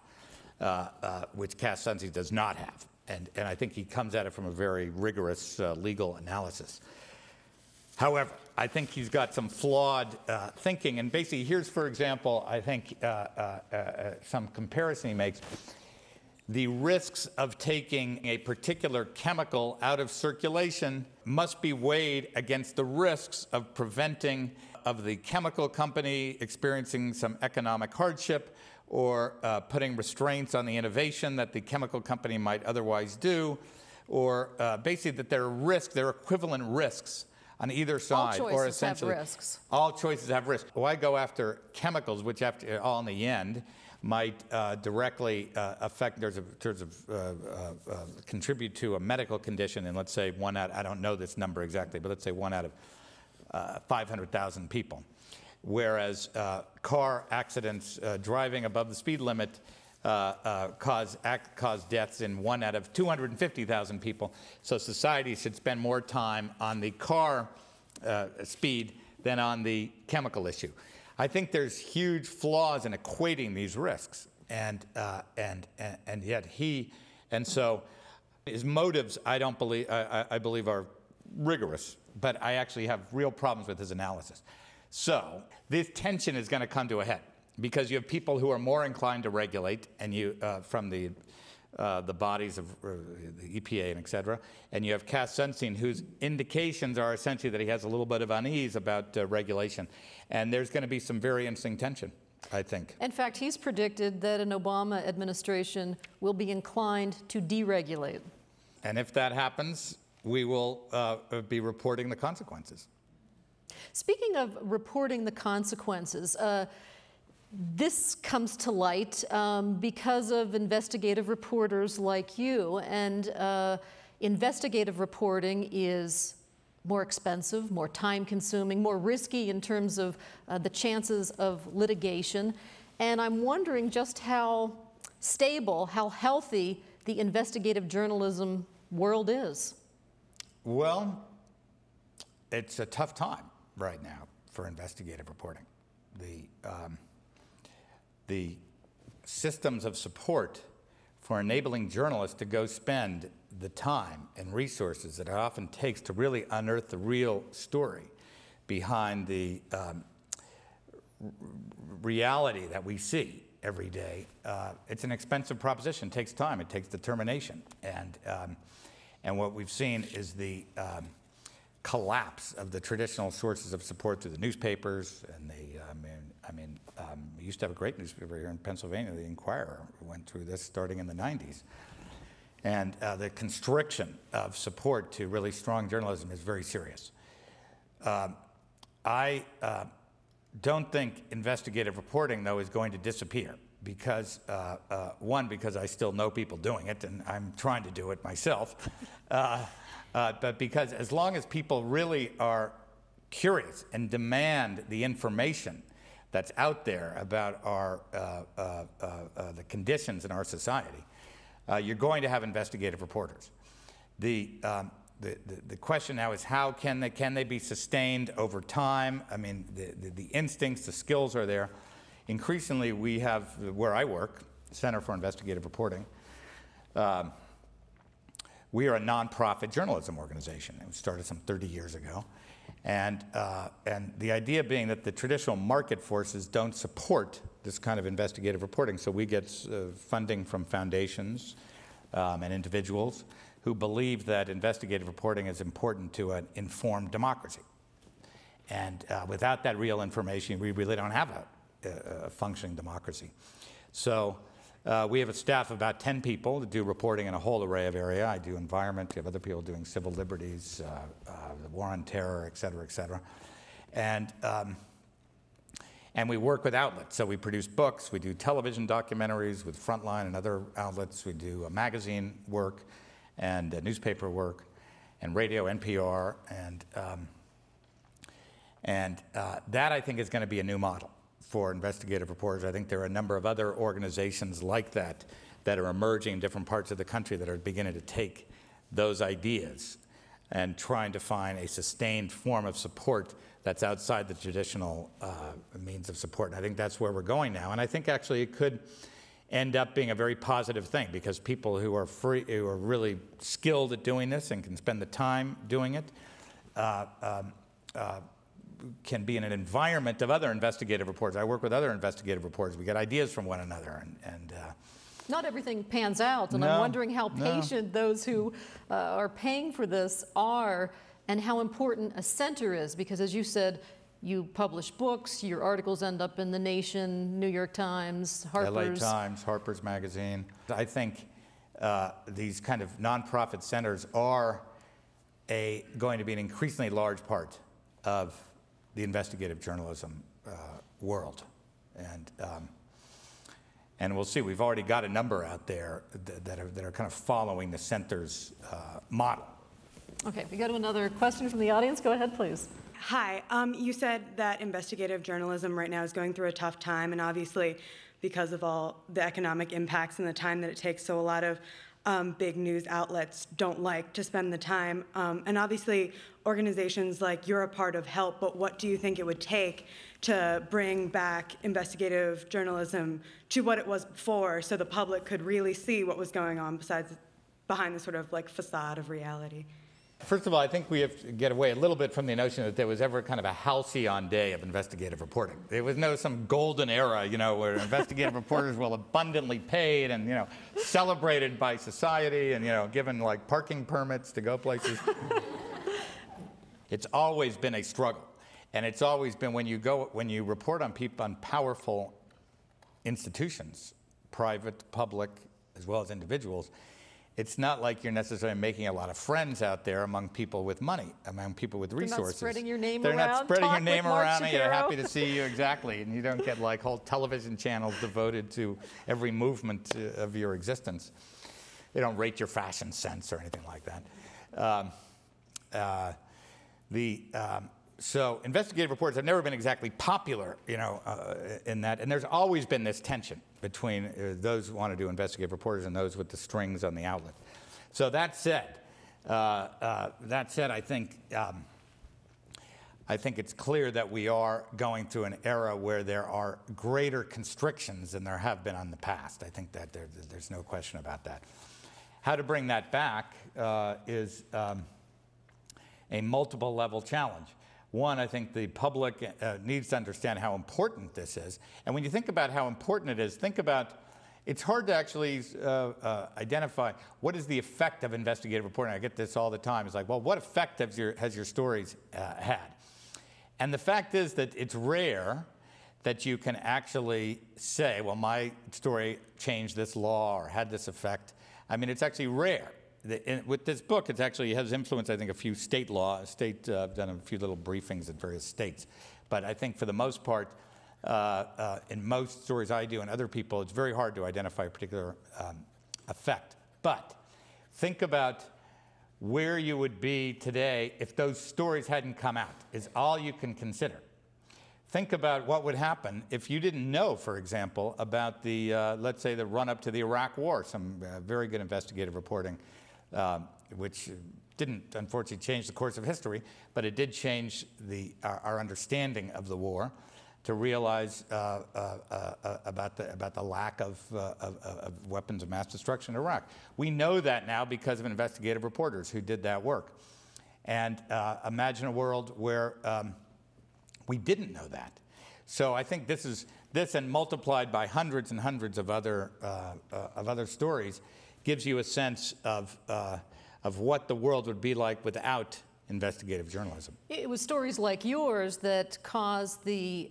which Cass Sunstein does not have. And I think he comes at it from a very rigorous legal analysis. However, I think he's got some flawed thinking, and basically here's, for example, I think some comparison he makes. The risks of taking a particular chemical out of circulation must be weighed against the risks of preventing of the chemical company experiencing some economic hardship or putting restraints on the innovation that the chemical company might otherwise do, or basically that there are equivalent risks on either side. All choices have risks. All choices have risks. Why go after chemicals, which after all in the end might directly affect, contribute to a medical condition, and let's say I don't know this number exactly, but let's say 1 out of 500,000 people. Whereas car accidents driving above the speed limit cause deaths in 1 out of 250,000 people. So society should spend more time on the car speed than on the chemical issue. I think there's huge flaws in equating these risks, and yet so his motives I believe are rigorous, but I actually have real problems with his analysis. So this tension is going to come to a head because you have people who are more inclined to regulate, and from the bodies of the EPA and et cetera, and you have Cass Sunstein, whose indications are essentially that he has a little bit of unease about regulation. And there's going to be some very interesting tension, I think. In fact, he's predicted that an Obama administration will be inclined to deregulate. And if that happens, we will be reporting the consequences. Speaking of reporting the consequences, this comes to light because of investigative reporters like you, and investigative reporting is more expensive, more time-consuming, more risky in terms of the chances of litigation. And I'm wondering just how stable, how healthy the investigative journalism world is. Well, it's a tough time right now for investigative reporting. The systems of support for enabling journalists to go spend the time and resources that it often takes to really unearth the real story behind the reality that we see every day. It's an expensive proposition. It takes time. It takes determination. And what we've seen is the collapse of the traditional sources of support through the newspapers. And we used to have a great newspaper here in Pennsylvania, the Inquirer. We went through this starting in the 90s. And the constriction of support to really strong journalism is very serious. I don't think investigative reporting, though, is going to disappear because, one, because I still know people doing it, and I'm trying to do it myself, but because as long as people really are curious and demand the information that's out there about the conditions in our society, you're going to have investigative reporters. The question now is how can they be sustained over time? I mean, the instincts, the skills are there. Increasingly, we have, where I work, Center for Investigative Reporting, we are a nonprofit journalism organization. We started some 30 years ago. And the idea being that the traditional market forces don't support this kind of investigative reporting. So we get funding from foundations and individuals who believe that investigative reporting is important to an informed democracy. And without that real information, we really don't have a functioning democracy. So we have a staff of about 10 people that do reporting in a whole array of area. I do environment. We have other people doing civil liberties, the war on terror, et cetera, et cetera. And we work with outlets. So we produce books. We do television documentaries with Frontline and other outlets. We do magazine work and newspaper work and radio, NPR. And that, I think, is going to be a new model for investigative reporters. I think there are a number of other organizations like that that are emerging in different parts of the country that are beginning to take those ideas and trying to find a sustained form of support that's outside the traditional means of support. And I think that's where we're going now. And I think actually it could end up being a very positive thing because people who are really skilled at doing this and can spend the time doing it can be in an environment of other investigative reporters. I work with other investigative reporters. We get ideas from one another. And not everything pans out, and I'm wondering how patient those who are paying for this are and how important a center is, because as you said, you publish books, your articles end up in The Nation, New York Times, Harper's. LA Times, Harper's Magazine. I think these kind of nonprofit centers are going to be an increasingly large part of the investigative journalism world. And we'll see. We've already got a number out there that are kind of following the center's model. Okay, we go to another question from the audience. Go ahead, please. Hi. You said that investigative journalism right now is going through a tough time, and obviously because of all the economic impacts and the time that it takes, so a lot of big news outlets don't like to spend the time. And obviously organizations like you're a part of help, but what do you think it would take to bring back investigative journalism to what it was before so the public could really see what was going on behind the sort of like facade of reality? First of all, I think we have to get away a little bit from the notion that there was ever kind of a halcyon day of investigative reporting. There was no some golden era, where investigative reporters were abundantly paid and, celebrated by society and, given like parking permits to go places. It's always been a struggle. And it's always been when you report on on powerful institutions, private, public, as well as individuals, it's not like you're necessarily making a lot of friends out there among people with money, among people with resources. They're not spreading your name around. They're not spreading your name around. Mark They're happy to see you, exactly. And you don't get like whole television channels devoted to every movement of your existence. They don't rate your fashion sense or anything like that. So investigative reporters have never been exactly popular, in that. And there's always been this tension between those who want to do investigative reporters and those with the strings on the outlet. So that said, I think it's clear that we are going through an era where there are greater constrictions than there have been in the past. I think that there's no question about that. How to bring that back is a multiple level challenge. One, I think the public needs to understand how important this is. And when you think about how important it is, think about it's hard to actually identify what is the effect of investigative reporting. I get this all the time. It's like, well, what effect has your stories had? And the fact is that it's rare that you can actually say, well, my story changed this law or had this effect. I mean, it's actually rare. With this book, it actually has influenced, I think, a few state laws. I've done a few little briefings at various states. But I think for the most part, in most stories I do and other people, it's very hard to identify a particular effect. But think about where you would be today if those stories hadn't come out, is all you can consider. Think about what would happen if you didn't know, for example, about the, let's say, the run-up to the Iraq War, some very good investigative reporting, which didn't, unfortunately, change the course of history, but it did change our understanding of the war to realize about the lack of weapons of mass destruction in Iraq. We know that now because of investigative reporters who did that work. And imagine a world where we didn't know that. So I think this and multiplied by hundreds and hundreds of other stories gives you a sense of what the world would be like without investigative journalism. It was stories like yours that caused the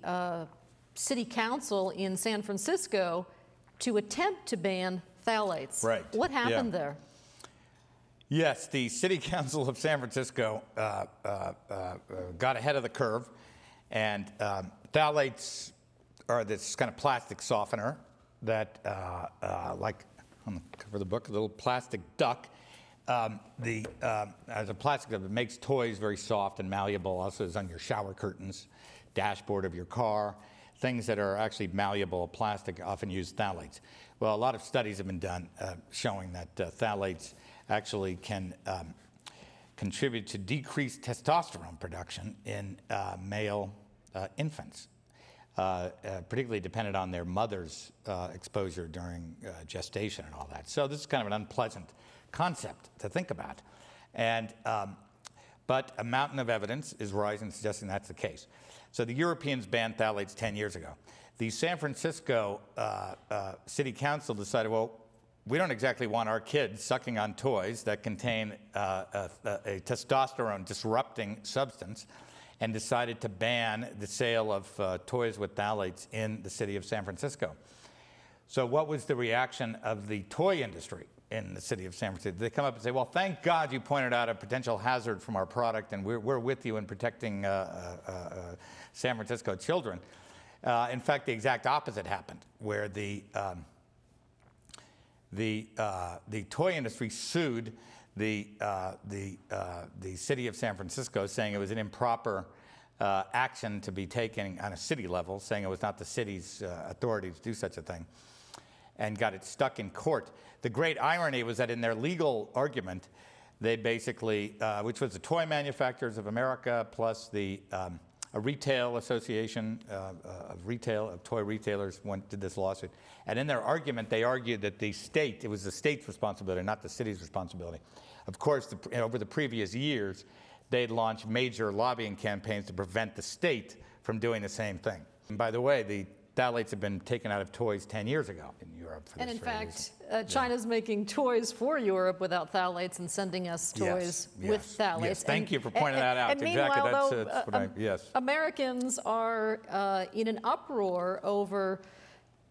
city council in San Francisco to attempt to ban phthalates. Right. What happened there? Yes, the city council of San Francisco got ahead of the curve, and phthalates are this kind of plastic softener that, like on the cover of the book, a little plastic duck. As a plastic that makes toys very soft and malleable, also is on your shower curtains, dashboard of your car, things that are actually malleable plastic often use phthalates. Well, a lot of studies have been done showing that phthalates actually can contribute to decreased testosterone production in male infants, particularly dependent on their mother's exposure during gestation and all that. So this is kind of an unpleasant concept to think about. And, but a mountain of evidence is rising suggesting that's the case. So the Europeans banned phthalates 10 years ago. The San Francisco City Council decided, well, we don't exactly want our kids sucking on toys that contain a testosterone disrupting substance, and decided to ban the sale of toys with phthalates in the city of San Francisco. So what was the reaction of the toy industry in the city of San Francisco? They come up and say, well, thank God you pointed out a potential hazard from our product, and we're with you in protecting San Francisco children. In fact, the exact opposite happened, where the toy industry sued the city of San Francisco, saying it was an improper action to be taken on a city level, saying it was not the city's authority to do such a thing, and got it stuck in court. The great irony was that in their legal argument, they basically, which was the Toy Manufacturers of America plus a retail association of toy retailers did this lawsuit. And in their argument, they argued that it was the state's responsibility, not the city's responsibility. Of course, over the previous years, they'd launched major lobbying campaigns to prevent the state from doing the same thing. And by the way, the phthalates have been taken out of toys 10 years ago in Europe. And in fact, China's making toys for Europe without phthalates and sending us toys with phthalates. Yes, thank you for pointing that out. And exactly, meanwhile, that's what I, yes. Americans are in an uproar over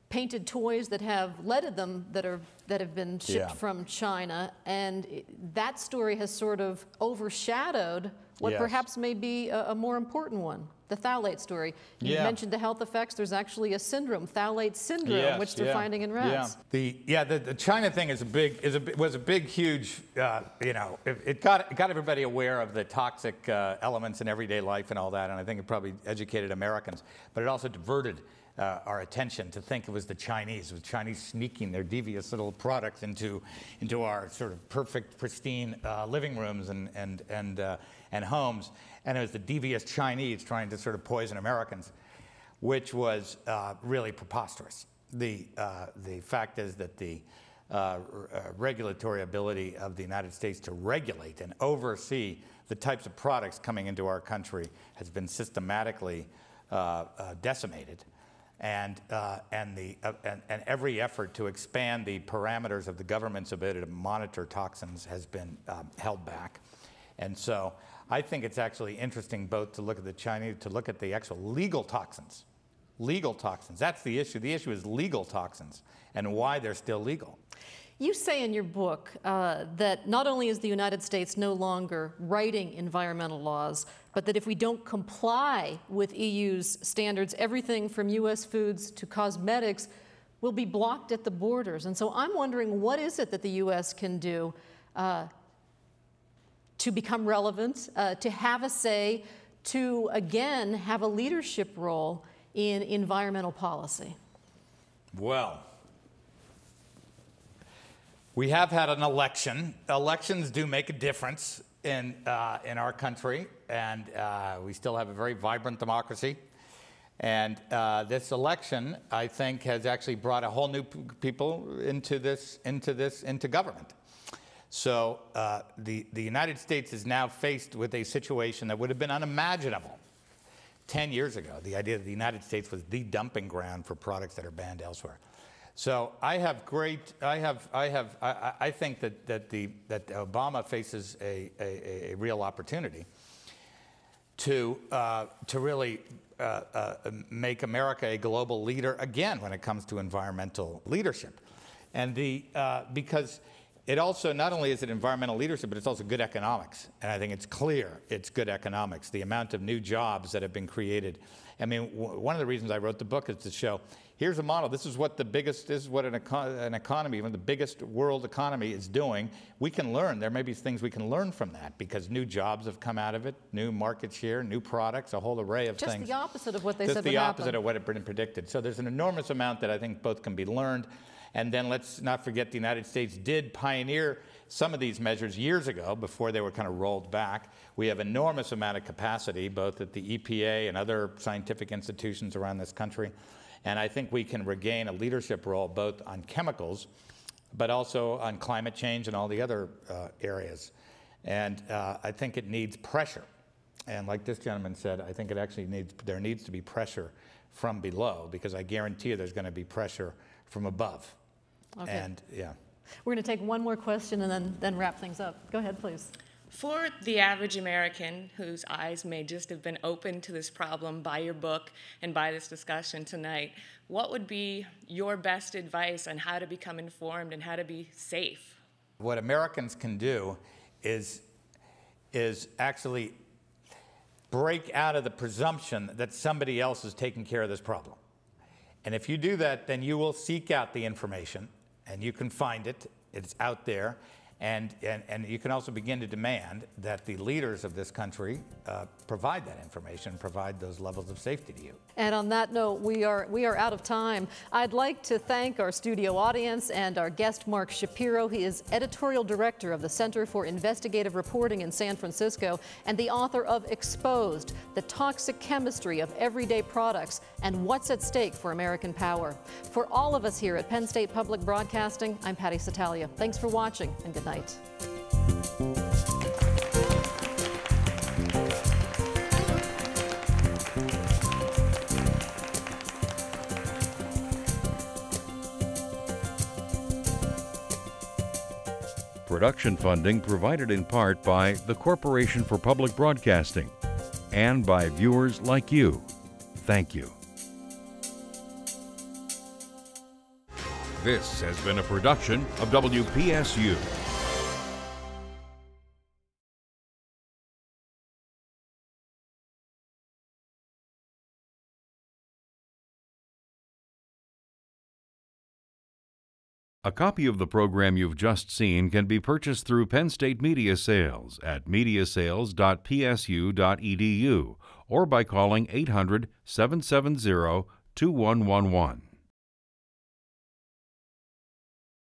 painted toys that have lead in them that have been shipped from China, and that story has sort of overshadowed what perhaps may be a more important one, the phalate story. You mentioned the health effects. There's actually a syndrome, phthalate syndrome, which they're finding in rats. The China thing was a big, huge. It got everybody aware of the toxic elements in everyday life and all that, and I think it probably educated Americans. But it also diverted our attention to think it was the Chinese. It was Chinese sneaking their devious little products into our sort of perfect, pristine living rooms and homes, and it was the devious Chinese trying to sort of poison Americans, which was really preposterous. The fact is that the regulatory ability of the United States to regulate and oversee the types of products coming into our country has been systematically decimated. and every effort to expand the parameters of the government's ability to monitor toxins has been held back. And so I think it's actually interesting both to look at the Chinese, to look at the actual legal toxins. Legal toxins, that's the issue. The issue is legal toxins and why they're still legal. You say in your book that not only is the United States no longer writing environmental laws, but that if we don't comply with EU's standards, everything from U.S. foods to cosmetics will be blocked at the borders. And so I'm wondering, what is it that the U.S. can do to become relevant, to have a say, to, again, have a leadership role in environmental policy? Well, we have had an election. Elections do make a difference in our country, and we still have a very vibrant democracy. And this election, I think, has actually brought a whole new people into government. So the United States is now faced with a situation that would have been unimaginable 10 years ago. The idea that the United States was the dumping ground for products that are banned elsewhere. So I think that Obama faces a real opportunity to really make America a global leader again when it comes to environmental leadership, and because it also not only is it environmental leadership, but it's also good economics, and I think it's clear it's good economics. The amount of new jobs that have been created. I mean, one of the reasons I wrote the book is to show, here's a model. This is what an economy, even the biggest world economy, is doing. We can learn. There may be things we can learn from that because new jobs have come out of it, new market share, new products, a whole array of things. Just the opposite of what they said would happen. Just the opposite of what had been predicted. So there's an enormous amount that I think both can be learned. And then let's not forget the United States did pioneer some of these measures years ago before they were kind of rolled back. We have enormous amount of capacity, both at the EPA and other scientific institutions around this country. And I think we can regain a leadership role both on chemicals, but also on climate change and all the other areas. And I think it needs pressure. And like this gentleman said, I think it actually there needs to be pressure from below, because I guarantee you there's going to be pressure from above. Okay. And yeah. We're going to take one more question and then wrap things up. Go ahead, please. For the average American whose eyes may just have been opened to this problem by your book and by this discussion tonight, what would be your best advice on how to become informed and how to be safe? What Americans can do is actually break out of the presumption that somebody else is taking care of this problem. And if you do that, then you will seek out the information, and you can find it. It's out there. And you can also begin to demand that the leaders of this country provide that information, provide those levels of safety to you. And on that note, we are out of time. I'd like to thank our studio audience and our guest, Mark Schapiro. He is editorial director of the Center for Investigative Reporting in San Francisco and the author of Exposed: The Toxic Chemistry of Everyday Products and What's at Stake for American Power. For all of us here at Penn State Public Broadcasting, I'm Patty Satalia. Thanks for watching, and good night. Production funding provided in part by the Corporation for Public Broadcasting and by viewers like you. Thank you. This has been a production of WPSU. A copy of the program you've just seen can be purchased through Penn State Media Sales at mediasales.psu.edu or by calling 800-770-2111.